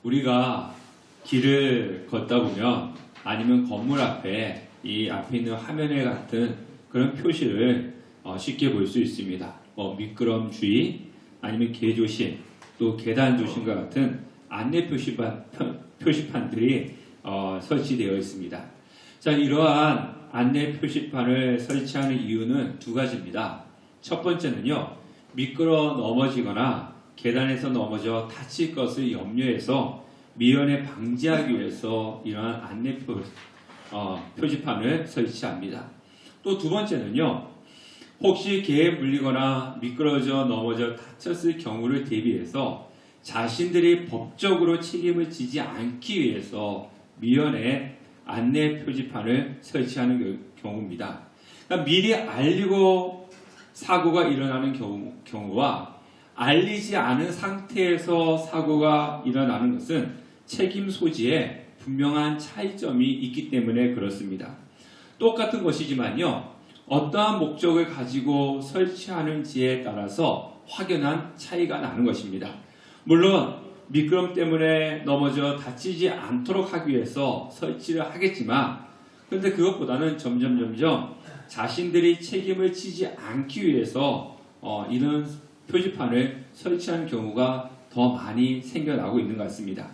우리가 길을 걷다 보면 아니면 건물 앞에 이 앞에 있는 화면에 같은 그런 표시를 쉽게 볼 수 있습니다. 미끄럼 주의, 아니면 개조심, 또 계단 조심과 같은 안내 표시판들이 설치되어 있습니다. 자, 이러한 안내 표시판을 설치하는 이유는 두 가지입니다. 첫 번째는요, 미끄러 넘어지거나 계단에서 넘어져 다칠 것을 염려해서 미연에 방지하기 위해서 이러한 안내 표시판을 설치합니다. 또 두 번째는요, 혹시 개에 물리거나 미끄러져 넘어져 다쳤을 경우를 대비해서 자신들이 법적으로 책임을 지지 않기 위해서 미연에 안내 표지판을 설치하는 경우입니다. 그러니까 미리 알리고 사고가 일어나는 경우와 알리지 않은 상태에서 사고가 일어나는 것은 책임 소지에 분명한 차이점이 있기 때문에 그렇습니다. 똑같은 것이지만요, 어떠한 목적을 가지고 설치하는지에 따라서 확연한 차이가 나는 것입니다. 물론 미끄럼 때문에 넘어져 다치지 않도록 하기 위해서 설치를 하겠지만, 그런데 그것보다는 점점 자신들이 책임을 지지 않기 위해서 이런 표지판을 설치하는 경우가 더 많이 생겨나고 있는 것 같습니다.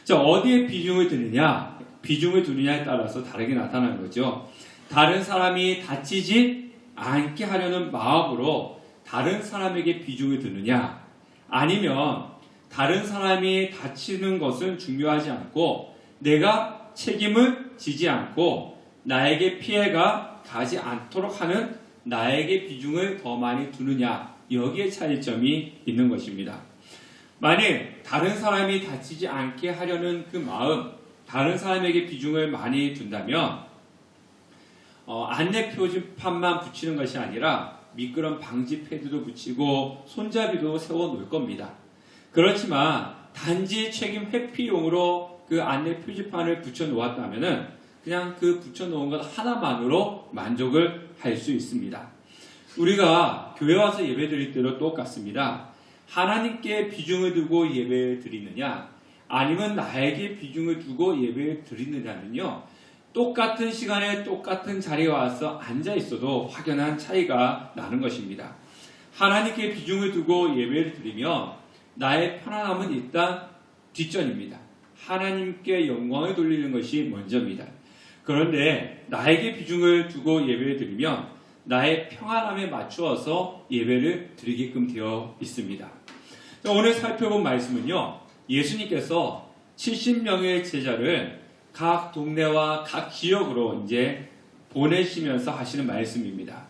자, 어디에 비중을 두느냐에 따라서 다르게 나타나는 거죠. 다른 사람이 다치지 않게 하려는 마음으로 다른 사람에게 비중을 두느냐, 아니면 다른 사람이 다치는 것은 중요하지 않고 내가 책임을 지지 않고 나에게 피해가 가지 않도록 하는 나에게 비중을 더 많이 두느냐, 여기에 차이점이 있는 것입니다. 만일 다른 사람이 다치지 않게 하려는 그 마음, 다른 사람에게 비중을 많이 둔다면 안내 표지판만 붙이는 것이 아니라 미끄럼 방지 패드도 붙이고 손잡이도 세워 놓을 겁니다. 그렇지만 단지 책임 회피용으로 그 안내 표지판을 붙여 놓았다면은 그냥 그 붙여 놓은 것 하나만으로 만족을 할 수 있습니다. 우리가 교회 와서 예배 드릴 때도 똑같습니다. 하나님께 비중을 두고 예배 드리느냐, 아니면 나에게 비중을 두고 예배 드리느냐는요, 똑같은 시간에 똑같은 자리에 와서 앉아 있어도 확연한 차이가 나는 것입니다. 하나님께 비중을 두고 예배를 드리면 나의 편안함은 일단 뒷전입니다. 하나님께 영광을 돌리는 것이 먼저입니다. 그런데 나에게 비중을 두고 예배를 드리면 나의 평안함에 맞추어서 예배를 드리게끔 되어 있습니다. 오늘 살펴본 말씀은요, 예수님께서 70명의 제자를 각 동네와 각 지역으로 이제 보내시면서 하시는 말씀입니다.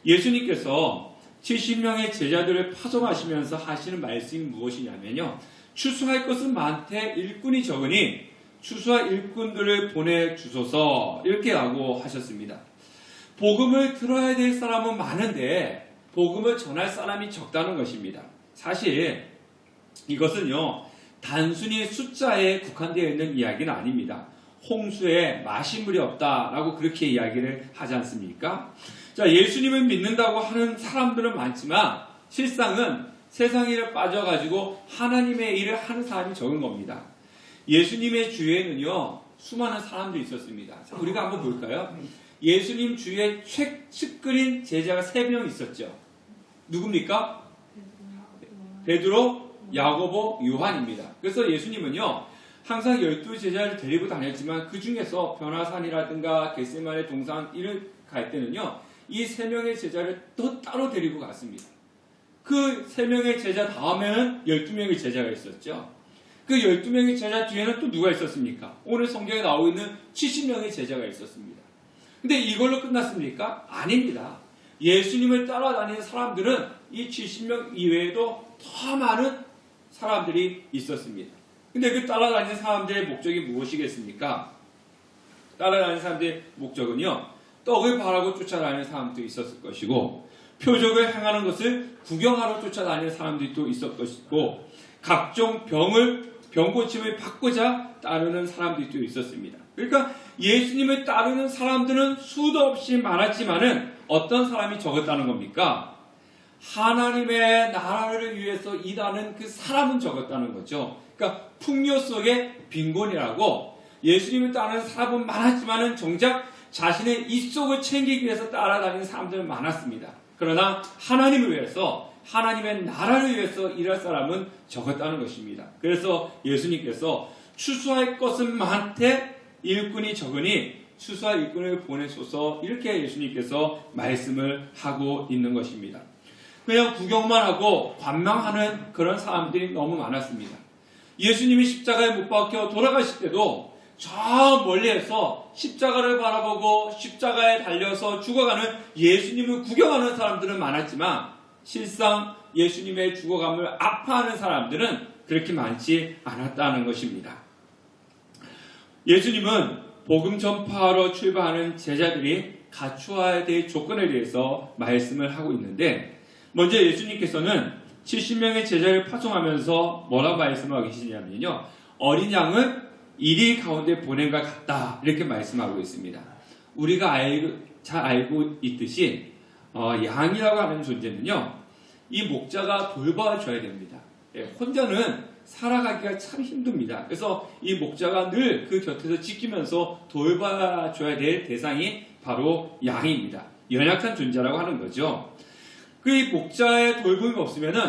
예수님께서 70명의 제자들을 파송하시면서 하시는 말씀이 무엇이냐면요, 추수할 것은 많되 일꾼이 적으니 추수할 일꾼들을 보내주소서, 이렇게 라고 하셨습니다. 복음을 들어야 될 사람은 많은데 복음을 전할 사람이 적다는 것입니다. 사실 이것은요, 단순히 숫자에 국한되어 있는 이야기는 아닙니다. 홍수에 마시물이 없다라고 그렇게 이야기를 하지 않습니까? 자, 예수님을 믿는다고 하는 사람들은 많지만 실상은 세상 일에 빠져가지고 하나님의 일을 하는 사람이 적은 겁니다. 예수님의 주위에는요, 수많은 사람들이 있었습니다. 자, 우리가 한번 볼까요? 예수님 주위에 측근인 제자가 3명 있었죠. 누굽니까? 베드로, 야고보, 요한입니다. 그래서 예수님은요, 항상 12제자를 데리고 다녔지만 그 중에서 변화산이라든가 겟세마네 동산 이를 갈 때는요, 이 3명의 제자를 또 따로 데리고 갔습니다. 그 3명의 제자 다음에는 12명의 제자가 있었죠. 그 12명의 제자 뒤에는 또 누가 있었습니까? 오늘 성경에 나오고 있는 70명의 제자가 있었습니다. 근데 이걸로 끝났습니까? 아닙니다. 예수님을 따라다니는 사람들은 이 70명 이외에도 더 많은 사람들이 있었습니다. 근데 그 따라다니는 사람들의 목적이 무엇이겠습니까? 따라다니는 사람들의 목적은요, 떡을 바라고 쫓아다니는 사람도 있었을 것이고, 표적을 행하는 것을 구경하러 쫓아다니는 사람들이 또 있었을 것이고, 각종 병고침을 받고자 따르는 사람들이 또 있었습니다. 그러니까 예수님을 따르는 사람들은 수도 없이 많았지만은 어떤 사람이 적었다는 겁니까? 하나님의 나라를 위해서 일하는 그 사람은 적었다는 거죠. 그러니까 풍요 속의 빈곤이라고 예수님을 따르는 사람은 많았지만은 정작 자신의 입속을 챙기기 위해서 따라다니는 사람들은 많았습니다. 그러나 하나님을 위해서 하나님의 나라를 위해서 일할 사람은 적었다는 것입니다. 그래서 예수님께서 추수할 것은 많되 일꾼이 적으니 추수할 일꾼을 보내소서 이렇게 예수님께서 말씀을 하고 있는 것입니다. 그냥 구경만 하고 관망하는 그런 사람들이 너무 많았습니다. 예수님이 십자가에 못 박혀 돌아가실 때도 저 멀리에서 십자가를 바라보고 십자가에 달려서 죽어가는 예수님을 구경하는 사람들은 많았지만 실상 예수님의 죽어감을 아파하는 사람들은 그렇게 많지 않았다는 것입니다. 예수님은 복음 전파하러 출발하는 제자들이 갖추어야 될 조건에 대해서 말씀을 하고 있는데 먼저 예수님께서는 70명의 제자를 파송하면서 뭐라고 말씀하고 계시냐면요. 어린 양을 이리 가운데 보낸 것 같다 이렇게 말씀하고 있습니다. 우리가 잘 알고 있듯이 양이라고 하는 존재는요. 이 목자가 돌봐줘야 됩니다. 혼자는 살아가기가 참 힘듭니다. 그래서 이 목자가 늘 그 곁에서 지키면서 돌봐줘야 될 대상이 바로 양입니다. 연약한 존재라고 하는 거죠. 그 목자의 돌봄이 없으면은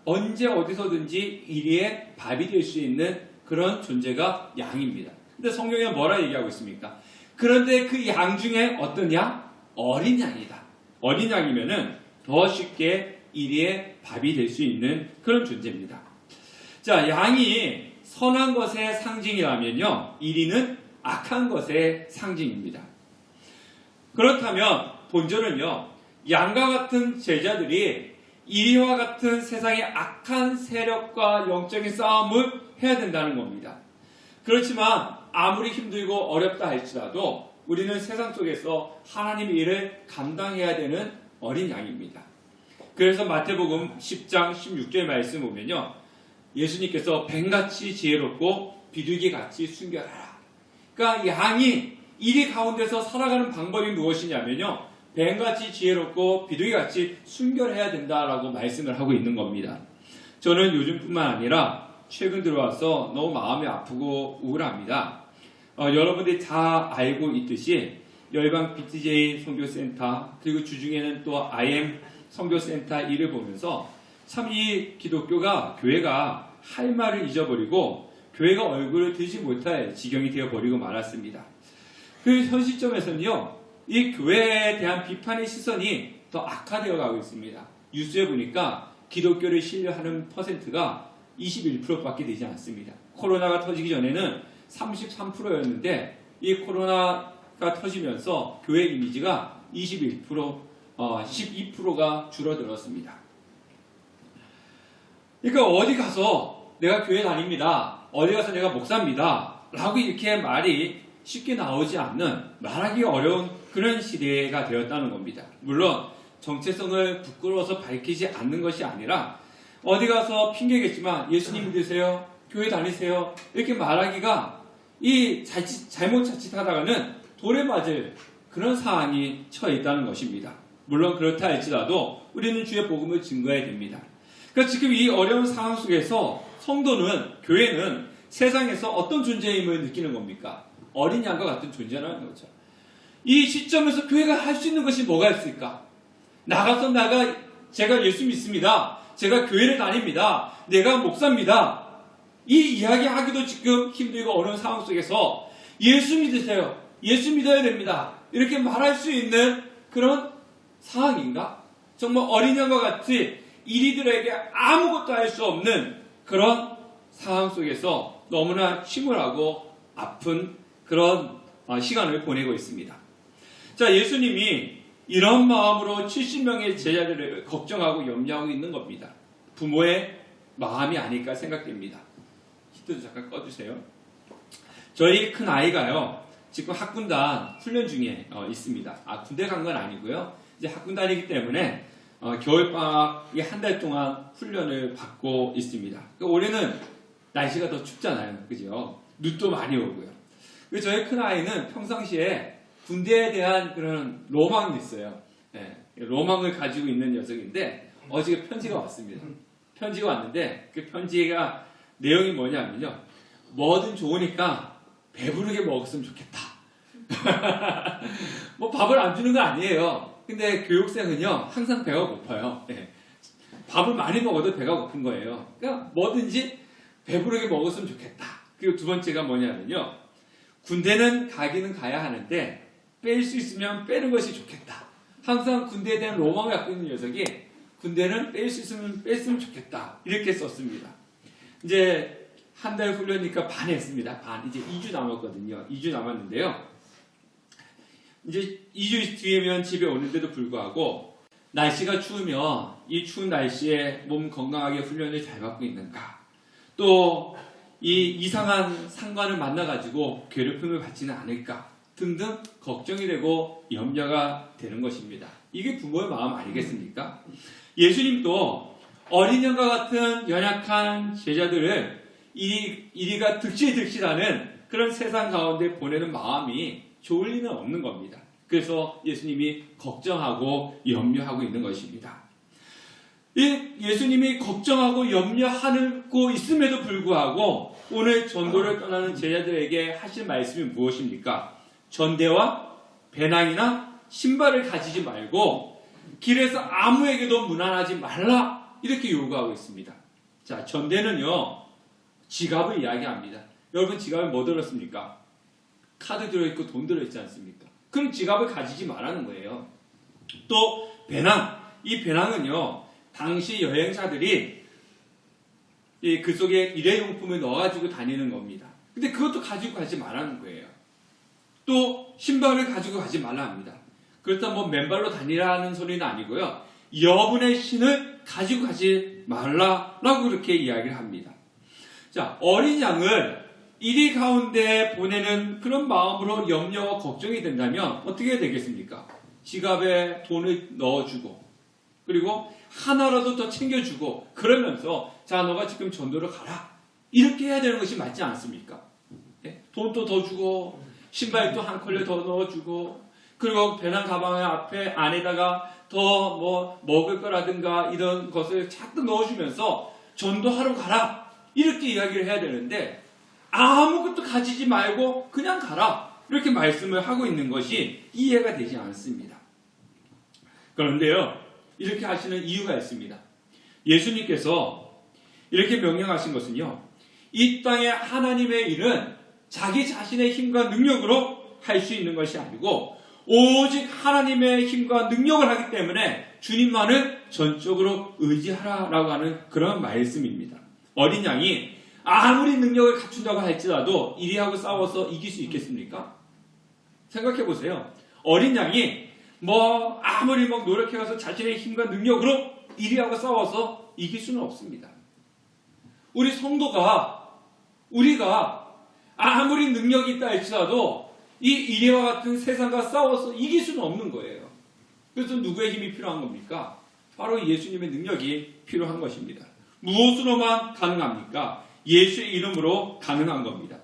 언제 어디서든지 이리에 밥이 될 수 있는 그런 존재가 양입니다. 근데 성경에 뭐라 얘기하고 있습니까? 그런데 그 양 중에 어떤 양? 어린 양이다. 어린 양이면은 더 쉽게 이리에 밥이 될 수 있는 그런 존재입니다. 자, 양이 선한 것의 상징이라면요. 이리는 악한 것의 상징입니다. 그렇다면 본절은요. 양과 같은 제자들이 이리와 같은 세상의 악한 세력과 영적인 싸움을 해야 된다는 겁니다. 그렇지만 아무리 힘들고 어렵다 할지라도 우리는 세상 속에서 하나님의 일을 감당해야 되는 어린 양입니다. 그래서 마태복음 10장 16절 말씀 보면요. 예수님께서 뱀같이 지혜롭고 비둘기같이 순결하라. 그러니까 양이 이리 가운데서 살아가는 방법이 무엇이냐면요. 뱀같이 지혜롭고 비둘기같이 순결해야 된다라고 말씀을 하고 있는 겁니다. 저는 요즘뿐만 아니라 최근 들어와서 너무 마음이 아프고 우울합니다. 여러분들이 다 알고 있듯이 열방 BTJ 선교센터 그리고 주중에는 또 IM 선교센터 일을 보면서 참 이 기독교가 교회가 할 말을 잊어버리고 교회가 얼굴을 들지 못할 지경이 되어버리고 말았습니다. 그 현 시점에서는요. 이 교회에 대한 비판의 시선이 더 악화되어 가고 있습니다. 뉴스에 보니까 기독교를 신뢰하는 퍼센트가 21%밖에 되지 않습니다. 코로나가 터지기 전에는 33%였는데 이 코로나가 터지면서 교회 이미지가 21%, 12%가 줄어들었습니다. 그러니까 어디 가서 내가 교회 다닙니다. 어디 가서 내가 목사입니다. 라고 이렇게 말이 쉽게 나오지 않는 말하기 어려운 그런 시대가 되었다는 겁니다. 물론 정체성을 부끄러워서 밝히지 않는 것이 아니라 어디 가서 핑계겠지만 예수님 믿으세요? 교회 다니세요? 이렇게 말하기가 이 잘못 자칫하다가는 돌에 맞을 그런 상황이 처해 있다는 것입니다. 물론 그렇다 할지라도 우리는 주의 복음을 증거해야 됩니다. 그러니까 지금 이 어려운 상황 속에서 성도는, 교회는 세상에서 어떤 존재임을 느끼는 겁니까? 어린 양과 같은 존재라는 거죠. 이 시점에서 교회가 할 수 있는 것이 뭐가 있을까? 나가서 제가 예수 믿습니다. 제가 교회를 다닙니다. 내가 목사입니다. 이 이야기 하기도 지금 힘들고 어려운 상황 속에서 예수 믿으세요. 예수 믿어야 됩니다. 이렇게 말할 수 있는 그런 상황인가? 정말 어린 양과 같이 이리들에게 아무것도 할 수 없는 그런 상황 속에서 너무나 침울하고 아픈 그런 시간을 보내고 있습니다. 자, 예수님이 이런 마음으로 70명의 제자들을 걱정하고 염려하고 있는 겁니다. 부모의 마음이 아닐까 생각됩니다. 히트도 잠깐 꺼주세요. 저희 큰 아이가요, 지금 학군단 훈련 중에 있습니다. 군대 간 건 아니고요. 이제 학군단이기 때문에 겨울방학에 한 달 동안 훈련을 받고 있습니다. 올해는 날씨가 더 춥잖아요. 그죠? 눈도 많이 오고요. 저희 큰 아이는 평상시에 군대에 대한 그런 로망이 있어요. 네, 로망을 가지고 있는 녀석인데 어저께 편지가 왔습니다. 편지가 왔는데 그 편지가 내용이 뭐냐면요. 뭐든 좋으니까 배부르게 먹었으면 좋겠다. 뭐 밥을 안 주는 거 아니에요. 근데 교육생은요, 항상 배가 고파요. 네. 밥을 많이 먹어도 배가 고픈 거예요. 그러니까 뭐든지 배부르게 먹었으면 좋겠다. 그리고 두 번째가 뭐냐면요. 군대는 가기는 가야 하는데 뺄 수 있으면 빼는 것이 좋겠다. 항상 군대에 대한 로망을 갖고 있는 녀석이 군대는 뺄 수 있으면 뺐으면 좋겠다. 이렇게 썼습니다. 이제 한 달 훈련이니까 반 했습니다. 반. 이제 2주 남았거든요. 2주 남았는데요. 이제 2주 뒤에면 집에 오는데도 불구하고 날씨가 추우면 이 추운 날씨에 몸 건강하게 훈련을 잘 받고 있는가. 또 이 이상한 상관을 만나가지고 괴롭힘을 받지는 않을까 등등 걱정이 되고 염려가 되는 것입니다. 이게 부모의 마음 아니겠습니까? 예수님도 어린 양과 같은 연약한 제자들을 이리가 득실득실하는 그런 세상 가운데 보내는 마음이 좋을 리는 없는 겁니다. 그래서 예수님이 걱정하고 염려하고 있는 것입니다. 예수님이 걱정하고 염려하고 있음에도 불구하고 오늘 전도를 떠나는 제자들에게 하실 말씀이 무엇입니까? 전대와 배낭이나 신발을 가지지 말고 길에서 아무에게도 무난하지 말라 이렇게 요구하고 있습니다. 자, 전대는요 지갑을 이야기합니다. 여러분 지갑에 뭐 들었습니까? 카드 들어있고 돈 들어있지 않습니까? 그럼 지갑을 가지지 말라는 거예요. 또 배낭, 이 배낭은요 당시 여행자들이 그 속에 일회용품을 넣어가지고 다니는 겁니다. 근데 그것도 가지고 가지 말라는 거예요. 또 신발을 가지고 가지 말라 합니다. 그렇다면 뭐 맨발로 다니라는 소리는 아니고요. 여분의 신을 가지고 가지 말라라고 그렇게 이야기를 합니다. 자, 어린 양을 이리 가운데 보내는 그런 마음으로 염려와 걱정이 된다면 어떻게 되겠습니까? 지갑에 돈을 넣어주고 그리고 하나라도 더 챙겨주고 그러면서 자 너가 지금 전도를 가라 이렇게 해야 되는 것이 맞지 않습니까? 네? 돈도 더 주고 신발도 한 컬레 더 넣어주고 그리고 배낭 가방 앞에 안에다가 더 뭐 먹을 거라든가 이런 것을 자꾸 넣어주면서 전도하러 가라 이렇게 이야기를 해야 되는데 아무것도 가지지 말고 그냥 가라 이렇게 말씀을 하고 있는 것이 이해가 되지 않습니다. 그런데요 이렇게 하시는 이유가 있습니다. 예수님께서 이렇게 명령하신 것은요 이 땅의 하나님의 일은 자기 자신의 힘과 능력으로 할 수 있는 것이 아니고 오직 하나님의 힘과 능력을 하기 때문에 주님만을 전적으로 의지하라라고 하는 그런 말씀입니다. 어린 양이 아무리 능력을 갖춘다고 할지라도 이리하고 싸워서 이길 수 있겠습니까? 생각해 보세요. 어린 양이 아무리 노력해서 자신의 힘과 능력으로 이리하고 싸워서 이길 수는 없습니다. 우리 성도가 우리가 아무리 능력이 있다 할지라도 이 이리와 같은 세상과 싸워서 이길 수는 없는 거예요. 그래서 누구의 힘이 필요한 겁니까? 바로 예수님의 능력이 필요한 것입니다. 무엇으로만 가능합니까? 예수의 이름으로 가능한 겁니다.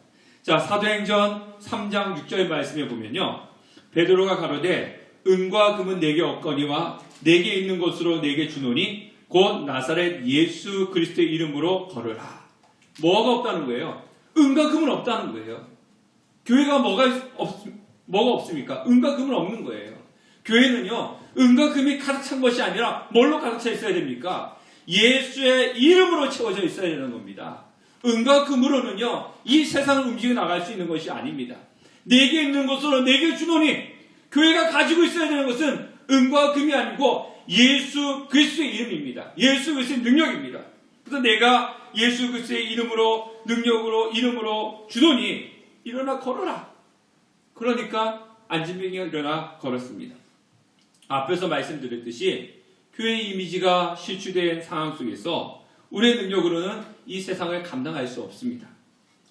자, 사도행전 3장 6절 말씀에 보면요. 베드로가 가로되 은과 금은 내게 없거니와 내게 있는 것으로 내게 주노니 곧 나사렛 예수 그리스도의 이름으로 걸으라. 뭐가 없다는 거예요? 은과 금은 없다는 거예요. 교회가 뭐가 없습니까? 은과 금은 없는 거예요. 교회는요, 은과 금이 가득 찬 것이 아니라 뭘로 가득 차 있어야 됩니까? 예수의 이름으로 채워져 있어야 되는 겁니다. 은과 금으로는요, 이 세상을 움직여 나갈 수 있는 것이 아닙니다. 내게 있는 것으로 내게 주노니 교회가 가지고 있어야 되는 것은 은과 금이 아니고 예수 그리스도의 이름입니다. 예수 그리스도의 능력입니다. 그래서 내가 예수 그리스도의 이름으로 능력으로 이름으로 주노니 일어나 걸어라. 그러니까 안진병이가 일어나 걸었습니다. 앞에서 말씀드렸듯이 교회의 이미지가 실추된 상황 속에서 우리의 능력으로는 이 세상을 감당할 수 없습니다.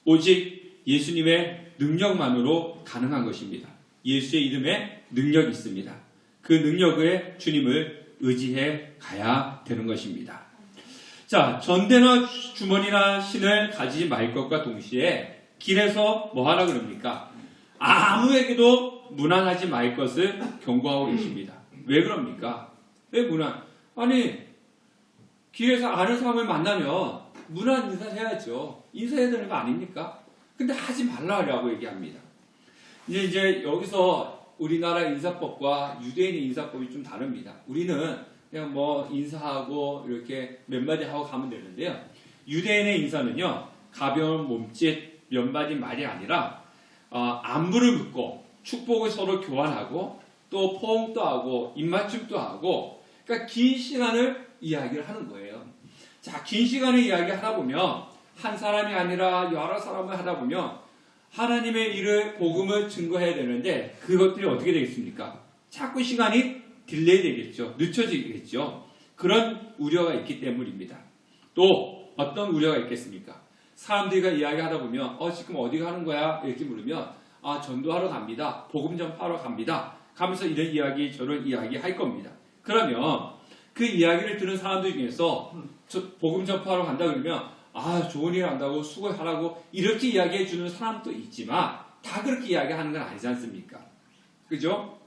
오직 예수님의 능력만으로 가능한 것입니다. 예수의 이름에 능력이 있습니다. 그 능력에 주님을 의지해 가야 되는 것입니다. 자, 전대나 주머니나 신을 가지지 말 것과 동시에 길에서 뭐 하라 그럽니까? 아무에게도 무난하지 말 것을 경고하고 계십니다. 왜 그럽니까? 왜 무난? 아니, 길에서 아는 사람을 만나면 문안 인사를 해야죠. 인사해야 되는 거 아닙니까? 근데 하지 말라고 얘기합니다. 이제 여기서 우리나라 인사법과 유대인의 인사법이 좀 다릅니다. 우리는 그냥 뭐 인사하고 이렇게 몇 마디 하고 가면 되는데요. 유대인의 인사는요, 가벼운 몸짓, 몇 마디 말이 아니라 안부를 묻고 축복을 서로 교환하고 또 포옹도 하고 입맞춤도 하고, 그러니까 긴 시간을 이야기를 하는 거예요. 자, 긴 시간을 이야기하다 보면 한 사람이 아니라 여러 사람을 하다 보면 하나님의 일을 복음을 증거해야 되는데 그것들이 어떻게 되겠습니까? 자꾸 시간이 딜레이 되겠죠. 늦춰지겠죠. 그런 우려가 있기 때문입니다. 또 어떤 우려가 있겠습니까? 사람들과 이야기하다 보면 지금 어디 가는 거야? 이렇게 물으면 전도하러 갑니다. 복음 전파하러 갑니다. 가면서 이런 이야기 저런 이야기 할 겁니다. 그러면 그 이야기를 들은 사람들 중에서 복음 전파하러 간다 그러면 좋은 일 한다고 수고하라고 이렇게 이야기해 주는 사람도 있지만 다 그렇게 이야기하는 건 아니지 않습니까? 그죠?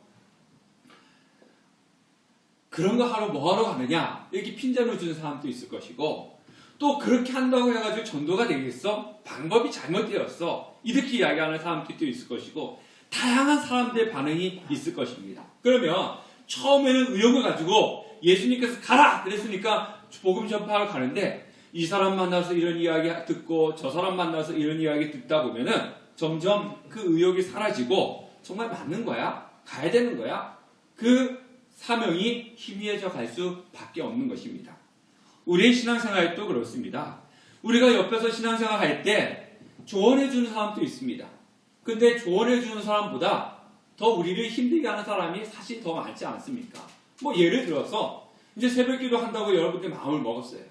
그런 거 하러 뭐 하러 가느냐 이렇게 핀잔을 주는 사람도 있을 것이고, 또 그렇게 한다고 해가지고 전도가 되겠어? 방법이 잘못되었어. 이렇게 이야기하는 사람들도 있을 것이고, 다양한 사람들의 반응이 있을 것입니다. 그러면 처음에는 의욕을 가지고 예수님께서 가라! 그랬으니까 복음 전파하러 가는데 이 사람 만나서 이런 이야기 듣고 저 사람 만나서 이런 이야기 듣다 보면은 점점 그 의욕이 사라지고 정말 맞는 거야? 가야 되는 거야? 그 사명이 희미해져 갈 수밖에 없는 것입니다. 우리의 신앙생활도 그렇습니다. 우리가 옆에서 신앙생활 할 때 조언해주는 사람도 있습니다. 근데 조언해주는 사람보다 더 우리를 힘들게 하는 사람이 사실 더 많지 않습니까? 뭐 예를 들어서 이제 새벽기도 한다고 여러분들 마음을 먹었어요.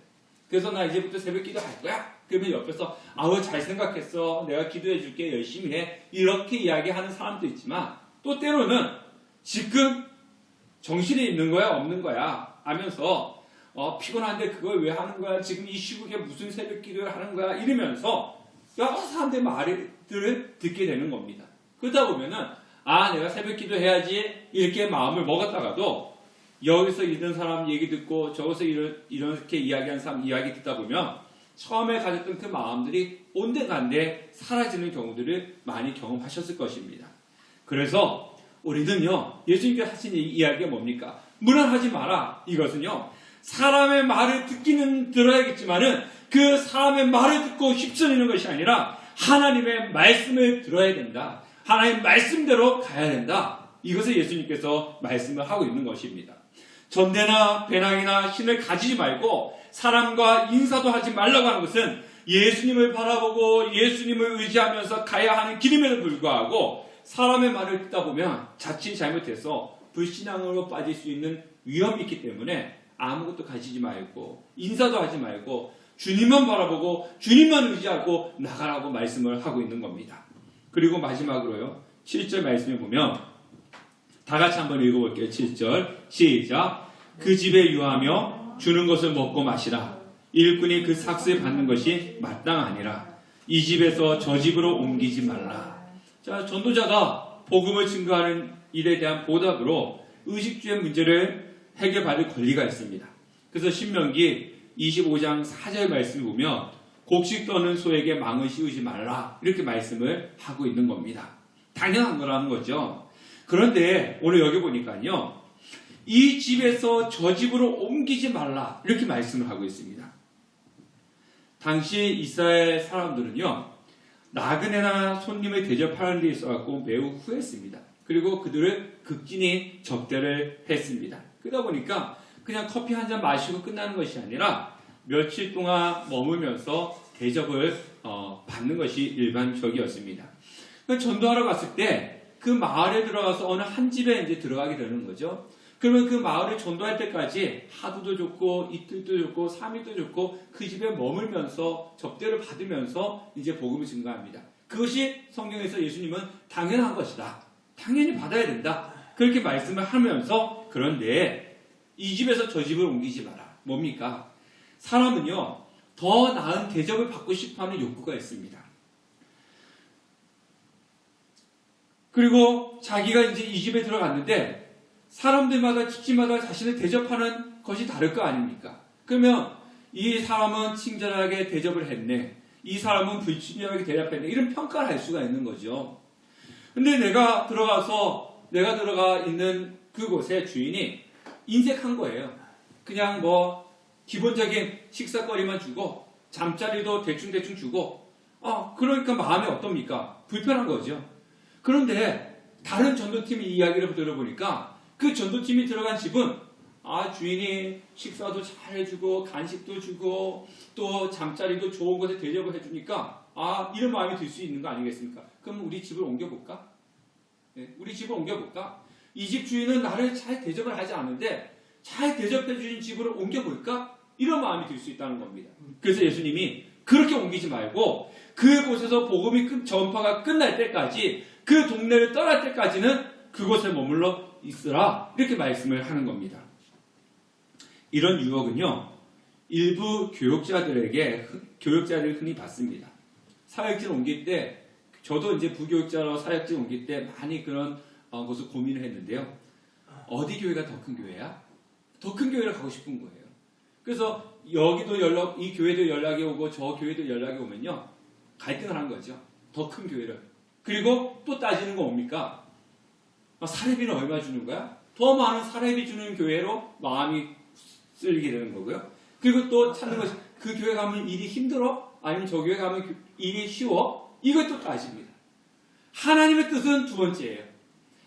그래서 나 이제부터 새벽기도 할 거야. 그러면 옆에서 잘 생각했어. 내가 기도해줄게. 열심히 해. 이렇게 이야기하는 사람도 있지만 또 때로는 지금 정신이 있는 거야 없는 거야 하면서 피곤한데 그걸 왜 하는 거야? 지금 이 시국에 무슨 새벽 기도를 하는 거야? 이러면서 여러 사람들의 말들을 듣게 되는 겁니다. 그러다 보면은 내가 새벽 기도 해야지 이렇게 마음을 먹었다가도 여기서 이런 사람 얘기 듣고 저기서 이렇게 이야기하는 사람 이야기 듣다 보면 처음에 가졌던 그 마음들이 온데간데 사라지는 경우들을 많이 경험하셨을 것입니다. 그래서 우리는요, 예수님께서 하신 이야기가 뭡니까? 무난하지 마라. 이것은요, 사람의 말을 듣기는 들어야겠지만은 그 사람의 말을 듣고 휩쓸리는 것이 아니라 하나님의 말씀을 들어야 된다. 하나님의 말씀대로 가야 된다. 이것을 예수님께서 말씀을 하고 있는 것입니다. 전대나 배낭이나 신을 가지지 말고 사람과 인사도 하지 말라고 하는 것은 예수님을 바라보고 예수님을 의지하면서 가야 하는 길임에도 불구하고 사람의 말을 듣다 보면 자칫 잘못해서 불신앙으로 빠질 수 있는 위험이 있기 때문에 아무것도 가지지 말고 인사도 하지 말고 주님만 바라보고 주님만 의지하고 나가라고 말씀을 하고 있는 겁니다. 그리고 마지막으로요, 7절 말씀에 보면 다 같이 한번 읽어볼게요. 7절 시작. 그 집에 유하며 주는 것을 먹고 마시라. 일꾼이 그 삭슬 받는 것이 마땅하니라. 이 집에서 저 집으로 옮기지 말라. 자, 전도자가 복음을 증거하는 일에 대한 보답으로 의식주의 문제를 해결받을 권리가 있습니다. 그래서 신명기 25장 4절 말씀을 보면 곡식 떠는 소에게 망을 씌우지 말라 이렇게 말씀을 하고 있는 겁니다. 당연한 거라는 거죠. 그런데 오늘 여기 보니까요, 이 집에서 저 집으로 옮기지 말라 이렇게 말씀을 하고 있습니다. 당시 이스라엘 사람들은요, 나그네나 손님을 대접하는 데 있어서 매우 후했습니다. 그리고 그들을 극진히 적대를 했습니다. 그러다 보니까 그냥 커피 한 잔 마시고 끝나는 것이 아니라 며칠 동안 머물면서 대접을 받는 것이 일반적이었습니다. 전도하러 갔을 때 그 마을에 들어가서 어느 한 집에 이제 들어가게 되는 거죠. 그러면 그 마을을 전도할 때까지 하루도 좋고 이틀도 좋고 3일도 좋고 그 집에 머물면서 접대를 받으면서 이제 복음을 증거합니다. 그것이 성경에서 예수님은 당연한 것이다. 당연히 받아야 된다. 그렇게 말씀을 하면서, 그런데 이 집에서 저 집을 옮기지 마라. 뭡니까? 사람은요, 더 나은 대접을 받고 싶어하는 욕구가 있습니다. 그리고 자기가 이제 이 집에 들어갔는데 사람들마다 집집마다 자신을 대접하는 것이 다를 거 아닙니까? 그러면 이 사람은 친절하게 대접을 했네. 이 사람은 불친절하게 대답했네. 이런 평가를 할 수가 있는 거죠. 근데 내가 들어가 있는 그곳에 주인이 인색한 거예요. 그냥 뭐 기본적인 식사거리만 주고 잠자리도 대충 주고 그러니까 마음이 어떻습니까? 불편한 거죠. 그런데 다른 전도팀 이야기를 들어보니까 그 전도팀이 들어간 집은 주인이 식사도 잘 해주고 간식도 주고 또 잠자리도 좋은 곳에 대접을 해주니까 이런 마음이 들 수 있는 거 아니겠습니까? 그럼 우리 집을 옮겨볼까? 네, 우리 집을 옮겨볼까? 이 집 주인은 나를 잘 대접을 하지 않는데 잘 대접해주신 집으로 옮겨볼까? 이런 마음이 들 수 있다는 겁니다. 그래서 예수님이 그렇게 옮기지 말고 그곳에서 복음이 전파가 끝날 때까지 그 동네를 떠날 때까지는 그곳에 머물러 있으라 이렇게 말씀을 하는 겁니다. 이런 유혹은요 일부 교육자들이 흔히 받습니다. 사역지를 옮길 때 저도 이제 부교육자로 사역지 옮길 때 많이 그런 것을 고민을 했는데요. 어디 교회가 더 큰 교회야? 더 큰 교회를 가고 싶은 거예요. 그래서 여기도 이 교회도 연락이 오고 저 교회도 연락이 오면요 갈등을 하는 거죠. 더 큰 교회를. 그리고 또 따지는 건 뭡니까? 사례비는 얼마 주는 거야? 더 많은 사례비 주는 교회로 마음이 쓸리게 되는 거고요. 그리고 또 찾는 것이 그 교회 가면 일이 힘들어? 아니면 저 교회 가면 일이 쉬워? 이것도 따집니다. 하나님의 뜻은 두 번째예요.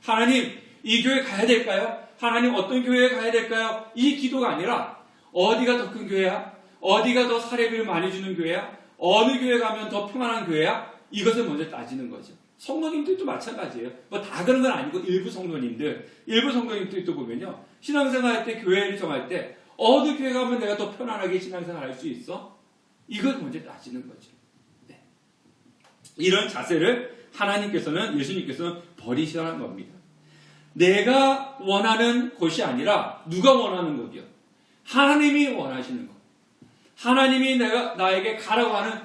하나님, 이 교회 가야 될까요? 하나님, 어떤 교회에 가야 될까요? 이 기도가 아니라 어디가 더 큰 교회야? 어디가 더 사례비를 많이 주는 교회야? 어느 교회 가면 더 평안한 교회야? 이것을 먼저 따지는 거죠. 성도님들도 마찬가지예요. 뭐 다 그런 건 아니고 일부 성도님들도 보면요. 신앙생활 할 때 교회를 정할 때 어느 교회 가면 내가 더 편안하게 신앙생활 할 수 있어? 이걸 먼저 따지는 거죠. 네. 이런 자세를 예수님께서는 버리시라는 겁니다. 내가 원하는 곳이 아니라 누가 원하는 곳이요? 하나님이 원하시는 것. 하나님이 나에게 가라고 하는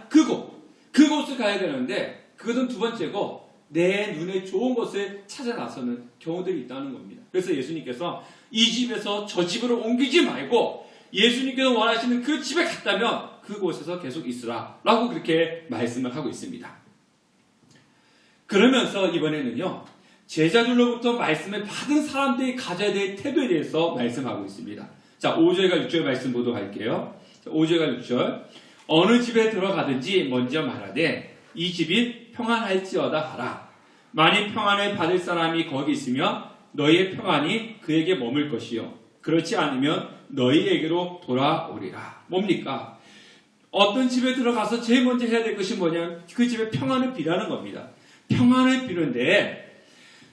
그곳을 가야 되는데 그것은 두 번째고 내 눈에 좋은 곳을 찾아 나서는 경우들이 있다는 겁니다. 그래서 예수님께서 이 집에서 저 집으로 옮기지 말고 예수님께서 원하시는 그 집에 갔다면 그곳에서 계속 있으라 라고 그렇게 말씀을 하고 있습니다. 그러면서 이번에는요 제자들로부터 말씀을 받은 사람들이 가져야 될 태도에 대해서 말씀하고 있습니다. 자, 5절과 6절 말씀 보도록 할게요. 5절과 6절 어느 집에 들어가든지 먼저 말하되 이 집이 평안할지어다 하라. 만일 평안을 받을 사람이 거기 있으면 너희의 평안이 그에게 머물 것이요 그렇지 않으면 너희에게로 돌아오리라. 뭡니까? 어떤 집에 들어가서 제일 먼저 해야 될 것이 뭐냐면 그 집에 평안을 비라는 겁니다. 평안을 비는데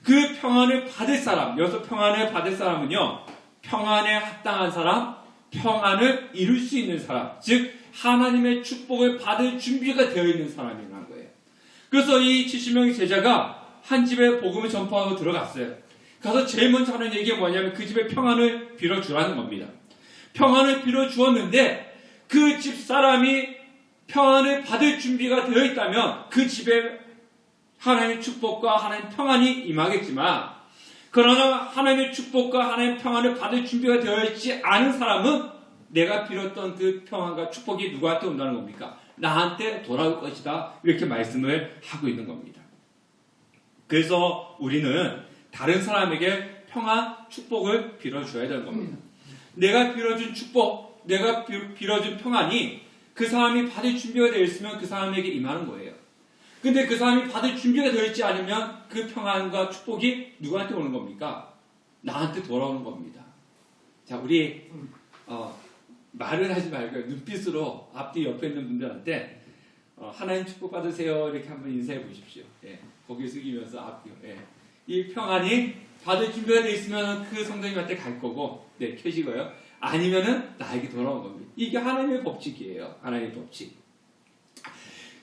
그 평안을 받을 사람, 여기서 평안을 받을 사람은요 평안에 합당한 사람, 평안을 이룰 수 있는 사람, 즉 하나님의 축복을 받을 준비가 되어 있는 사람이라는 거예요. 그래서 이 70명의 제자가 한 집에 복음을 전파하고 들어갔어요. 가서 제일 먼저 하는 얘기가 뭐냐면 그 집에 평안을 빌어주라는 겁니다. 평안을 빌어주었는데 그 집 사람이 평안을 받을 준비가 되어 있다면 그 집에 하나님의 축복과 하나님의 평안이 임하겠지만 그러나 하나님의 축복과 하나님의 평안을 받을 준비가 되어 있지 않은 사람은 내가 빌었던 그 평안과 축복이 누구한테 온다는 겁니까? 나한테 돌아올 것이다. 이렇게 말씀을 하고 있는 겁니다. 그래서 우리는 다른 사람에게 평안, 축복을 빌어줘야 되는 겁니다. 내가 빌어준 축복, 내가 빌어준 평안이 그 사람이 받을 준비가 되어 있으면 그 사람에게 임하는 거예요. 근데 그 사람이 받을 준비가 되어 있지 않으면 그 평안과 축복이 누구한테 오는 겁니까? 나한테 돌아오는 겁니다. 자, 우리 말을 하지 말고 눈빛으로 앞뒤 옆에 있는 분들한테 하나님 축복 받으세요 이렇게 한번 인사해 보십시오. 예, 고개 숙이면서 앞뒤. 예. 이 평안이 받을 준비가 되어 있으면 그 성도님한테 갈 거고, 네, 켜지고요. 아니면은 나에게 돌아온 겁니다. 이게 하나님의 법칙이에요. 하나님의 법칙.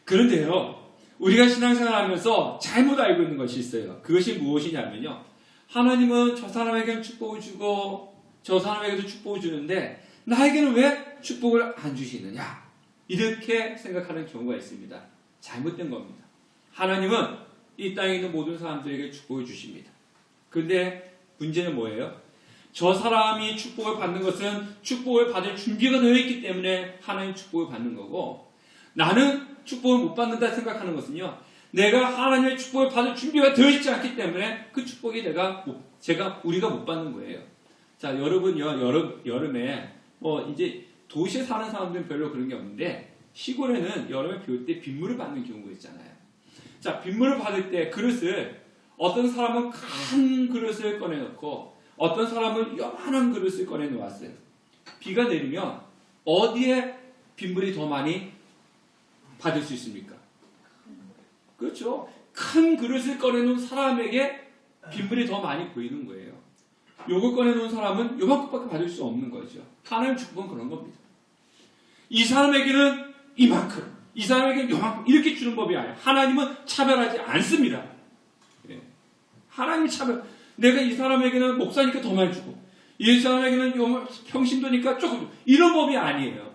그런데요, 우리가 신앙생활 하면서 잘못 알고 있는 것이 있어요. 그것이 무엇이냐면요. 하나님은 저 사람에게는 축복을 주고 저 사람에게도 축복을 주는데 나에게는 왜 축복을 안 주시느냐. 이렇게 생각하는 경우가 있습니다. 잘못된 겁니다. 하나님은 이 땅에 있는 모든 사람들에게 축복을 주십니다. 그런데 문제는 뭐예요? 저 사람이 축복을 받는 것은 축복을 받을 준비가 되어 있기 때문에 하나님 축복을 받는 거고, 나는 축복을 못 받는다 생각하는 것은요, 내가 하나님의 축복을 받을 준비가 되어 있지 않기 때문에 그 축복이 우리가 못 받는 거예요. 자, 여러분요, 여름에 이제 도시에 사는 사람들은 별로 그런 게 없는데, 시골에는 여름에 비 올 때 빗물을 받는 경우가 있잖아요. 자, 빗물을 받을 때 그릇을, 어떤 사람은 큰 그릇을 꺼내놓고 어떤 사람은 요만한 그릇을 꺼내놓았어요. 비가 내리면 어디에 빗물이 더 많이 받을 수 있습니까? 그렇죠. 큰 그릇을 꺼내놓은 사람에게 빗물이 더 많이 보이는 거예요. 요걸 꺼내놓은 사람은 요만큼밖에 받을 수 없는 거죠. 하나님 축복은 그런 겁니다. 이 사람에게는 이만큼, 이 사람에게는 요만큼 이렇게 주는 법이 아니에요. 하나님은 차별하지 않습니다. 하나님이 내가 이 사람에게는 목사니까 더 많이 주고, 이 사람에게는 평신도니까 조금, 이런 법이 아니에요.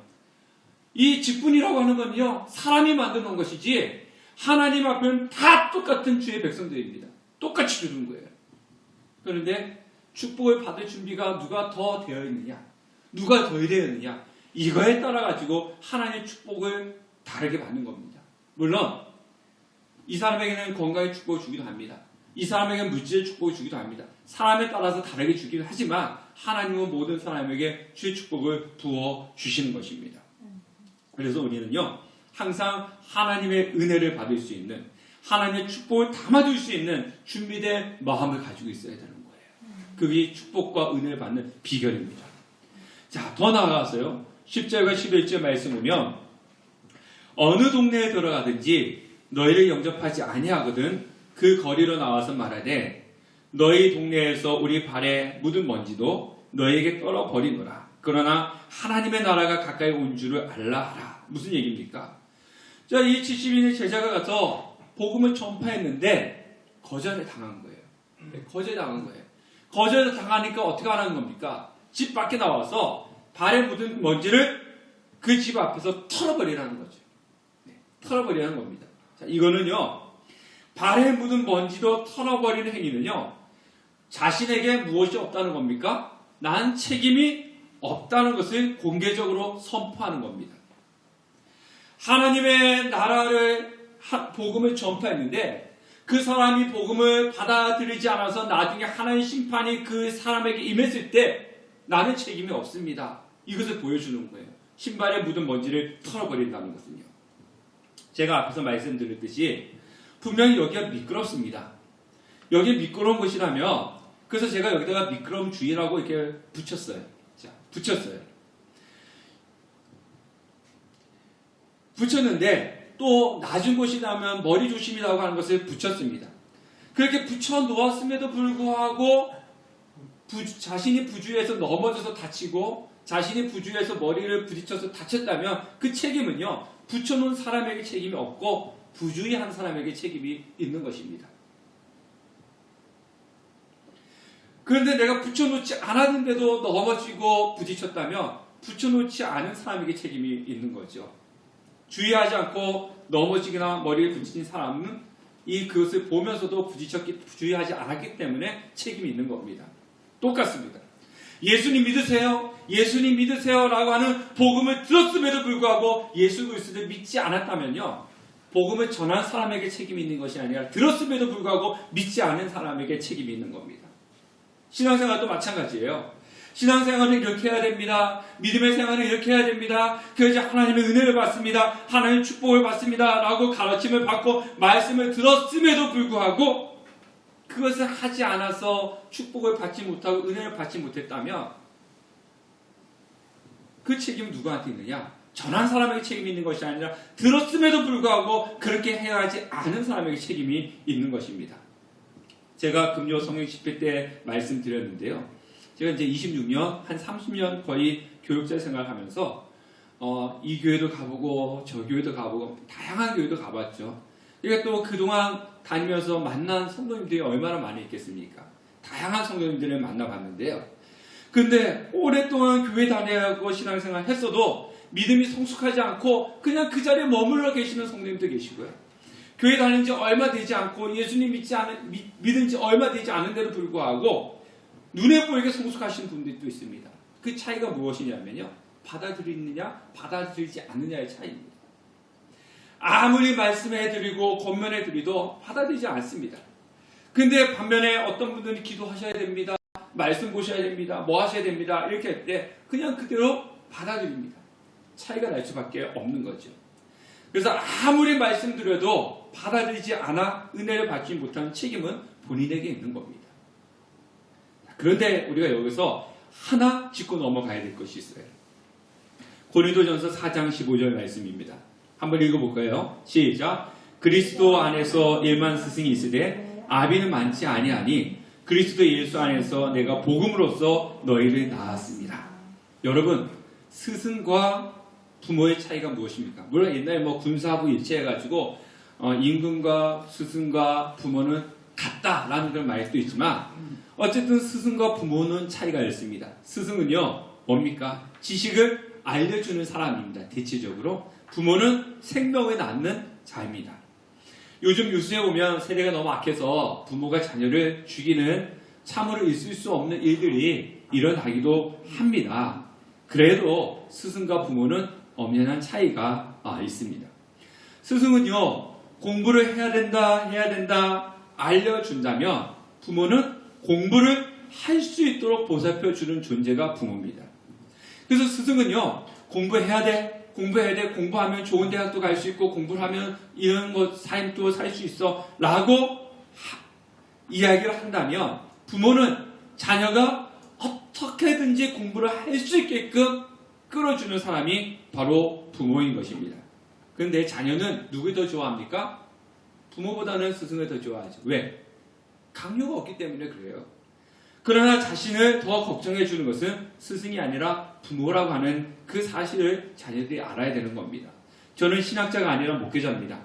이 직분이라고 하는 건요, 사람이 만들어 놓은 것이지, 하나님 앞에는 다 똑같은 주의 백성들입니다. 똑같이 주는 거예요. 그런데 축복을 받을 준비가 누가 더 되어 있느냐, 누가 더 되어 있느냐, 이거에 따라 가지고 하나님의 축복을 다르게 받는 겁니다. 물론 이 사람에게는 건강의 축복을 주기도 합니다. 이 사람에게는 물질의 축복을 주기도 합니다. 사람에 따라서 다르게 주기도 하지만 하나님은 모든 사람에게 주의 축복을 부어 주시는 것입니다. 그래서 우리는요, 항상 하나님의 은혜를 받을 수 있는, 하나님의 축복을 담아둘 수 있는 준비된 마음을 가지고 있어야 되는 거예요. 그게 축복과 은혜를 받는 비결입니다. 자, 더 나아가서요, 10절과 11절 말씀 보면, 어느 동네에 들어가든지 너희를 영접하지 아니하거든 그 거리로 나와서 말하되 너희 동네에서 우리 발에 묻은 먼지도 너희에게 떨어버리노라. 그러나 하나님의 나라가 가까이 온 줄을 알라 하라. 무슨 얘기입니까? 자, 이 70인의 제자가 가서 복음을 전파했는데 거절을 당한 거예요. 거절당한 거예요. 거절을 당하니까 어떻게 하라는 겁니까? 집 밖에 나와서 발에 묻은 먼지를 그 집 앞에서 털어버리라는 거죠. 털어버리라는 겁니다. 자, 이거는요, 발에 묻은 먼지도 털어버리는 행위는요, 자신에게 무엇이 없다는 겁니까? 난 책임이 없다는 것을 공개적으로 선포하는 겁니다. 하나님의 나라를, 복음을 전파했는데 그 사람이 복음을 받아들이지 않아서 나중에 하나님의 심판이 그 사람에게 임했을 때 나는 책임이 없습니다. 이것을 보여주는 거예요. 신발에 묻은 먼지를 털어버린다는 것은요. 제가 앞에서 말씀드렸듯이 분명히 여기가 미끄럽습니다. 여기 미끄러운 곳이라면, 그래서 제가 여기다가 미끄럼 주의라고 이렇게 붙였어요. 자, 붙였는데 또 낮은 곳이라면 머리 조심이라고 하는 것을 붙였습니다. 그렇게 붙여 놓았음에도 불구하고 자신이 부주의해서 넘어져서 다치고 자신이 부주의해서 머리를 부딪혀서 다쳤다면 그 책임은요, 붙여놓은 사람에게 책임이 없고 부주의한 사람에게 책임이 있는 것입니다. 그런데 내가 붙여놓지 않았는데도 넘어지고 부딪혔다면 붙여놓지 않은 사람에게 책임이 있는 거죠. 주의하지 않고 넘어지거나 머리에 부딪힌 사람은 그것을 보면서도 주의하지 않았기 때문에 책임이 있는 겁니다. 똑같습니다. 예수님 믿으세요? 예수님 믿으세요? 라고 하는 복음을 들었음에도 불구하고 예수 그리스도를 믿지 않았다면요, 복음을 전한 사람에게 책임이 있는 것이 아니라 들었음에도 불구하고 믿지 않은 사람에게 책임이 있는 겁니다. 신앙생활도 마찬가지예요. 신앙생활은 이렇게 해야 됩니다. 믿음의 생활은 이렇게 해야 됩니다. 그래서 하나님의 은혜를 받습니다. 하나님의 축복을 받습니다. 라고 가르침을 받고 말씀을 들었음에도 불구하고 그것을 하지 않아서 축복을 받지 못하고 은혜를 받지 못했다면 그 책임은 누구한테 있느냐? 전한 사람에게 책임이 있는 것이 아니라 들었음에도 불구하고 그렇게 해야 하지 않은 사람에게 책임이 있는 것입니다. 제가 금요 성령 집회 때 말씀드렸는데요. 제가 이제 26년, 한 30년 거의 교육자 생활을 하면서 이 교회도 가보고 저 교회도 가보고 다양한 교회도 가봤죠. 그러니까 또 그동안 다니면서 만난 성도님들이 얼마나 많이 있겠습니까? 다양한 성도님들을 만나봤는데요. 근데 오랫동안 교회 다니고 신앙생활 했어도 믿음이 성숙하지 않고 그냥 그 자리에 머물러 계시는 성도님도 계시고요. 교회 다닌 지 얼마 되지 않고 예수님 믿은 지 얼마 되지 않은데도 불구하고 눈에 보이게 성숙하신 분들도 있습니다. 그 차이가 무엇이냐면요. 받아들이느냐, 받아들이지 않느냐의 차이입니다. 아무리 말씀해드리고 권면해드리도 받아들이지 않습니다. 근데 반면에 어떤 분들은 기도하셔야 됩니다. 말씀 보셔야 됩니다. 뭐 하셔야 됩니다. 이렇게 할 때 그냥 그대로 받아들입니다. 차이가 날 수밖에 없는 거죠. 그래서 아무리 말씀드려도 받아들이지 않아 은혜를 받지 못한 책임은 본인에게 있는 겁니다. 그런데 우리가 여기서 하나 짚고 넘어가야 될 것이 있어요. 고린도전서 4장 15절 말씀입니다. 한번 읽어볼까요? 시작. 그리스도 안에서 일만 스승이 있으되 아비는 많지 아니하니 그리스도 예수 안에서 내가 복음으로써 너희를 낳았습니다. 여러분, 스승과 부모의 차이가 무엇입니까? 물론 옛날에 군사부 일체해가지고 임금과 스승과 부모는 같다라는 그런 말도 있지만 어쨌든 스승과 부모는 차이가 있습니다. 스승은요 뭡니까? 지식을 알려주는 사람입니다. 대체적으로 부모는 생명을 낳는 자입니다. 요즘 뉴스에 보면 세대가 너무 악해서 부모가 자녀를 죽이는 참으로 있을 수 없는 일들이 일어나기도 합니다. 그래도 스승과 부모는 엄연한 차이가 있습니다. 스승은요 공부를 해야 된다 알려준다면 부모는 공부를 할 수 있도록 보살펴주는 존재가 부모입니다. 그래서 스승은요 공부해야 돼 공부하면 좋은 대학도 갈 수 있고 공부를 하면 이런 것 삶도 살 수 있어 라고 이야기를 한다면 부모는 자녀가 어떻게든지 공부를 할 수 있게끔 끌어주는 사람이 바로 부모인 것입니다. 그런데 자녀는 누굴 더 좋아합니까? 부모보다는 스승을 더 좋아하죠. 왜? 강요가 없기 때문에 그래요. 그러나 자신을 더 걱정해 주는 것은 스승이 아니라 부모라고 하는 그 사실을 자녀들이 알아야 되는 겁니다. 저는 신학자가 아니라 목회자입니다.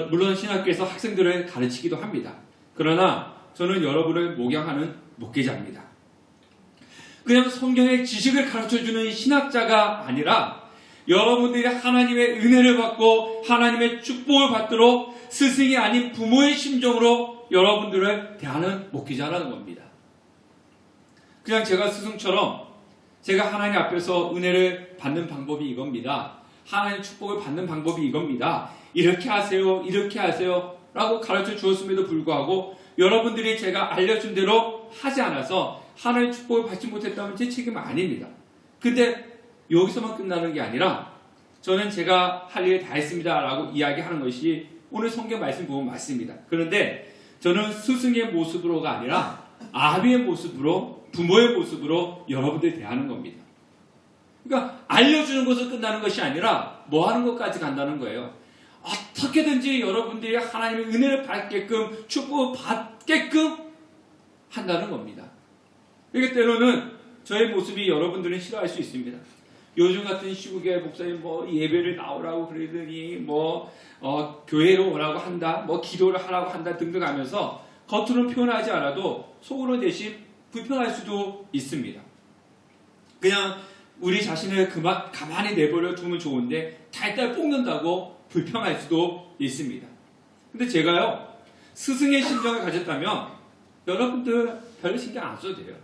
물론 신학교에서 학생들을 가르치기도 합니다. 그러나 저는 여러분을 목양하는 목회자입니다. 그냥 성경의 지식을 가르쳐주는 신학자가 아니라 여러분들이 하나님의 은혜를 받고 하나님의 축복을 받도록 스승이 아닌 부모의 심정으로 여러분들을 대하는 목회자라는 겁니다. 그냥 제가 스승처럼 제가 하나님 앞에서 은혜를 받는 방법이 이겁니다. 하나님 축복을 받는 방법이 이겁니다. 이렇게 하세요. 이렇게 하세요. 라고 가르쳐 주었음에도 불구하고 여러분들이 제가 알려준 대로 하지 않아서 하나님의 축복을 받지 못했다면 제 책임은 아닙니다. 근데 여기서만 끝나는 게 아니라 저는 제가 할 일 다 했습니다. 라고 이야기하는 것이 오늘 성경 말씀 보면 맞습니다. 그런데 저는 스승의 모습으로가 아니라 아비의 모습으로 부모의 모습으로 여러분들 대하는 겁니다. 그러니까 알려주는 것을 끝나는 것이 아니라 뭐 하는 것까지 간다는 거예요. 어떻게든지 여러분들이 하나님의 은혜를 받게끔 축복을 받게끔 한다는 겁니다. 그러니까 때로는 저의 모습이 여러분들은 싫어할 수 있습니다. 요즘 같은 시국에 목사님 예배를 나오라고 그러더니 교회로 오라고 한다, 기도를 하라고 한다 등등 하면서 겉으로는 표현하지 않아도 속으로 대신 불편할 수도 있습니다. 그냥 우리 자신을 가만히 내버려 두면 좋은데 달달 볶는다고 불평할 수도 있습니다. 근데 제가요 스승의 심정을 가졌다면 여러분들 별로 신경 안 써도 돼요.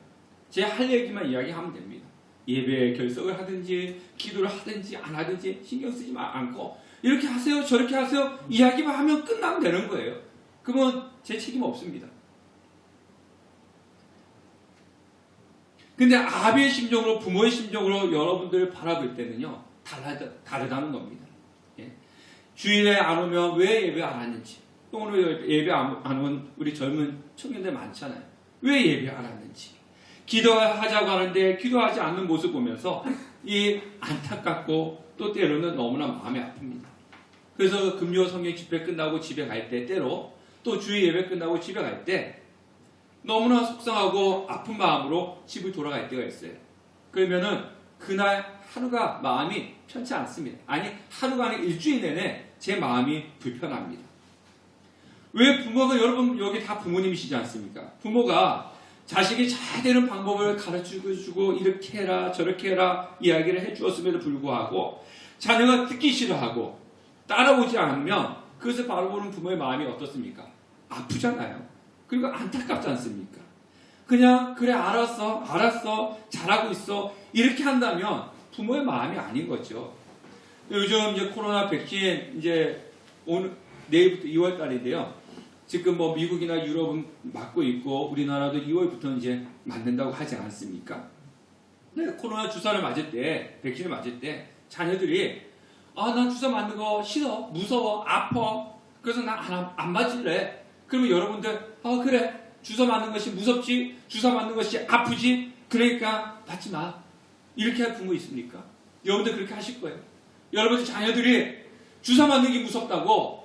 제 할 얘기만 이야기하면 됩니다. 예배에 결석을 하든지 기도를 하든지 안 하든지 신경 쓰지 않고 이렇게 하세요 저렇게 하세요 이야기만 하면 끝나면 되는 거예요. 그러면 제 책임 없습니다. 근데 아비의 심정으로 부모의 심정으로 여러분들을 바라볼 때는요 다르다는 겁니다. 예. 주일에 안 오면 왜 예배 안 하는지 또 오늘 예배 안 온 우리 젊은 청년들 많잖아요. 왜 예배 안 하는지 기도하자고 하는데 기도하지 않는 모습 보면서 이 안타깝고 또 때로는 너무나 마음이 아픕니다. 그래서 금요 성경 집회 끝나고 집에 갈 때 때로 또 주일 예배 끝나고 집에 갈 때 너무나 속상하고 아픈 마음으로 집을 돌아갈 때가 있어요. 그러면은 그날 하루가 마음이 편치 않습니다. 아니 하루가 아니라 일주일 내내 제 마음이 불편합니다. 왜 부모가 여러분 여기 다 부모님이시지 않습니까? 부모가 자식이 잘 되는 방법을 가르쳐주고 이렇게 해라 저렇게 해라 이야기를 해주었음에도 불구하고 자녀가 듣기 싫어하고 따라오지 않으면 그것을 바라보는 부모의 마음이 어떻습니까? 아프잖아요. 그리고 안타깝지 않습니까? 그냥 그래 알았어 잘하고 있어 이렇게 한다면 부모의 마음이 아닌 거죠. 요즘 이제 코로나 백신 이제 오늘 내일부터 2월 달인데요. 지금 뭐 미국이나 유럽은 맞고 있고 우리나라도 2월부터 이제 맞는다고 하지 않습니까? 네, 코로나 주사를 맞을 때, 백신을 맞을 때 자녀들이 난 주사 맞는 거 싫어, 무서워, 아파. 그래서 나 안 맞을래. 그러면 여러분들 그래 주사 맞는 것이 무섭지, 주사 맞는 것이 아프지, 그러니까 맞지 마. 이렇게 할 부모 있습니까? 여러분들 그렇게 하실 거예요. 여러분들 자녀들이 주사 맞는 게 무섭다고,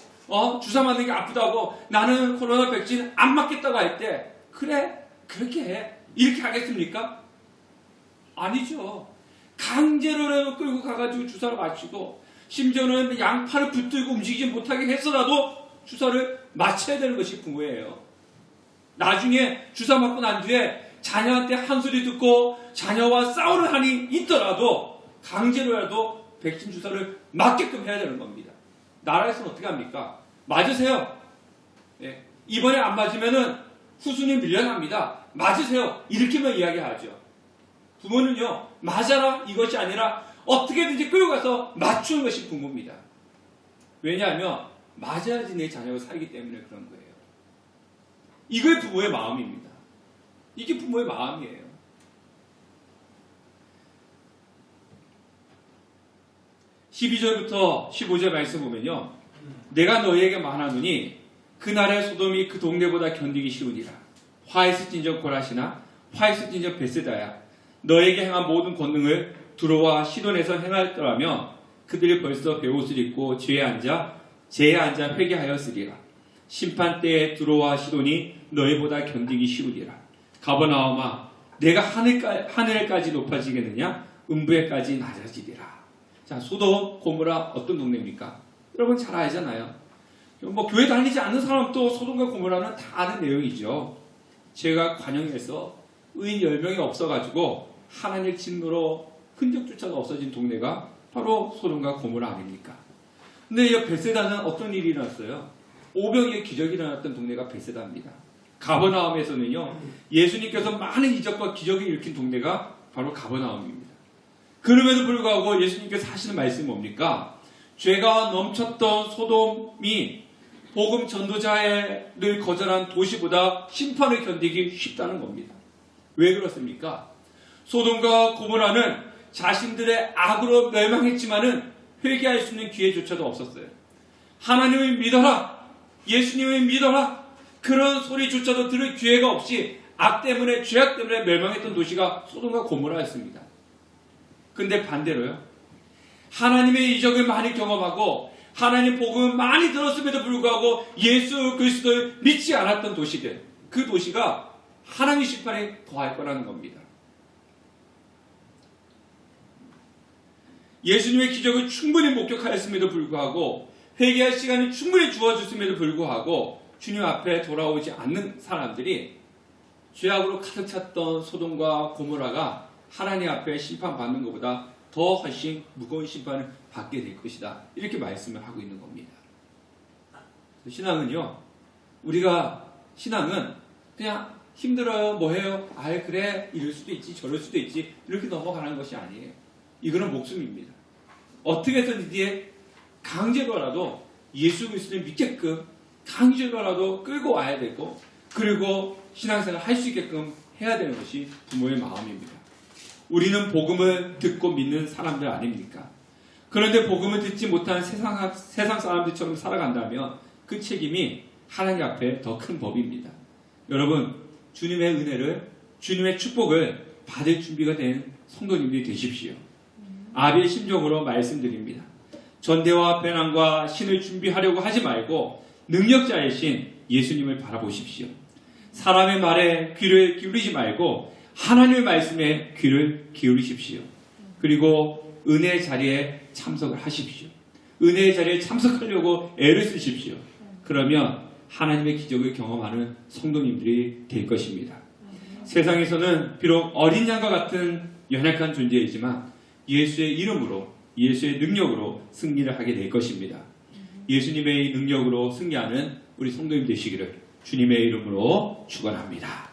주사 맞는 게 아프다고, 나는 코로나 백신 안 맞겠다고 할 때, 그래, 그렇게 해. 이렇게 하겠습니까? 아니죠. 강제로 끌고 가가지고 주사를 맞추고, 심지어는 양팔을 붙들고 움직이지 못하게 해서라도 주사를 맞춰야 되는 것이 부모예요. 나중에 주사 맞고 난 뒤에 자녀한테 한 소리 듣고 자녀와 싸우는 한이 있더라도 강제로라도 백신 주사를 맞게끔 해야 되는 겁니다. 나라에서는 어떻게 합니까? 맞으세요. 예. 이번에 안 맞으면은 후순위 밀려납니다. 맞으세요. 이렇게만 이야기하죠. 부모는요, 맞아라 이것이 아니라 어떻게든지 끌고 가서 맞추는 것이 부모입니다. 왜냐하면 맞아야지 내 자녀가 살기 때문에 그런 거예요. 이게 부모의 마음입니다. 이게 부모의 마음이에요. 12절부터 15절 말씀 보면요. 내가 너희에게 말하노니 그날의 소돔이 그 동네보다 견디기 쉬우니라. 화에서 찐적 고라시나 화에서 찐적 베세다야. 너에게 행한 모든 권능을 두로와 시돈에서 행하였더라면 그들이 벌써 베옷을 입고 제에 앉아 회개하였으리라. 심판 때에 두로와 시돈이 너희보다 견디기 쉬우리라. 가버나움아 내가 하늘까지 높아지겠느냐 음부에까지 낮아지리라. 자, 소돔 고모라 어떤 동네입니까? 여러분 잘 알잖아요. 뭐 교회 다니지 않는 사람도 소돔과 고모라는 다 아는 내용이죠. 제가 관영에서 의인 10명이 없어가지고 하나님의 진노로 흔적조차가 없어진 동네가 바로 소돔과 고모라 아닙니까? 근데 이 베세다는 어떤 일이 일어났어요? 오병이의 기적이 일어났던 동네가 베세다입니다. 가버나움에서는요, 예수님께서 많은 이적과 기적을 일으킨 동네가 바로 가버나움입니다. 그럼에도 불구하고 예수님께서 하시는 말씀이 뭡니까? 죄가 넘쳤던 소돔이 복음 전도자를 거절한 도시보다 심판을 견디기 쉽다는 겁니다. 왜 그렇습니까? 소돔과 고모라는 자신들의 악으로 멸망했지만은 회개할 수 있는 기회조차도 없었어요. 하나님을 믿어라, 예수님을 믿어라, 그런 소리조차도 들을 기회가 없이 악 때문에, 죄악 때문에 멸망했던 도시가 소돔과 고모라였습니다. 근데 반대로요, 하나님의 이적을 많이 경험하고 하나님 복음을 많이 들었음에도 불구하고 예수 그리스도를 믿지 않았던 도시들, 그 도시가 하나님의 심판에 더할 거라는 겁니다. 예수님의 기적을 충분히 목격하였음에도 불구하고, 회개할 시간이 충분히 주어졌음에도 불구하고 주님 앞에 돌아오지 않는 사람들이 죄악으로 가득 찼던 소돔과 고모라가 하나님 앞에 심판받는 것보다 더 훨씬 무거운 심판을 받게 될 것이다. 이렇게 말씀을 하고 있는 겁니다. 신앙은요, 신앙은 그냥 힘들어요, 뭐해요, 그래, 이럴 수도 있지, 저럴 수도 있지, 이렇게 넘어가는 것이 아니에요. 이거는 목숨입니다. 어떻게 해서든지 강제로라도 예수 그리스도를 믿게끔 강제로라도 끌고 와야 되고, 그리고 신앙생활을 할 수 있게끔 해야 되는 것이 부모의 마음입니다. 우리는 복음을 듣고 믿는 사람들 아닙니까? 그런데 복음을 듣지 못한 세상 사람들처럼 살아간다면 그 책임이 하나님 앞에 더 큰 법입니다. 여러분, 주님의 은혜를, 주님의 축복을 받을 준비가 된 성도님들이 되십시오. 아비의 심정으로 말씀드립니다. 전대와 배난과 신을 준비하려고 하지 말고 능력자이신 예수님을 바라보십시오. 사람의 말에 귀를 기울이지 말고 하나님의 말씀에 귀를 기울이십시오. 그리고 은혜의 자리에 참석을 하십시오. 은혜의 자리에 참석하려고 애를 쓰십시오. 그러면 하나님의 기적을 경험하는 성도님들이 될 것입니다. 세상에서는 비록 어린 양과 같은 연약한 존재이지만 예수의 이름으로, 예수의 능력으로 승리를 하게 될 것입니다. 예수님의 능력으로 승리하는 우리 성도님 되시기를 주님의 이름으로 축원합니다.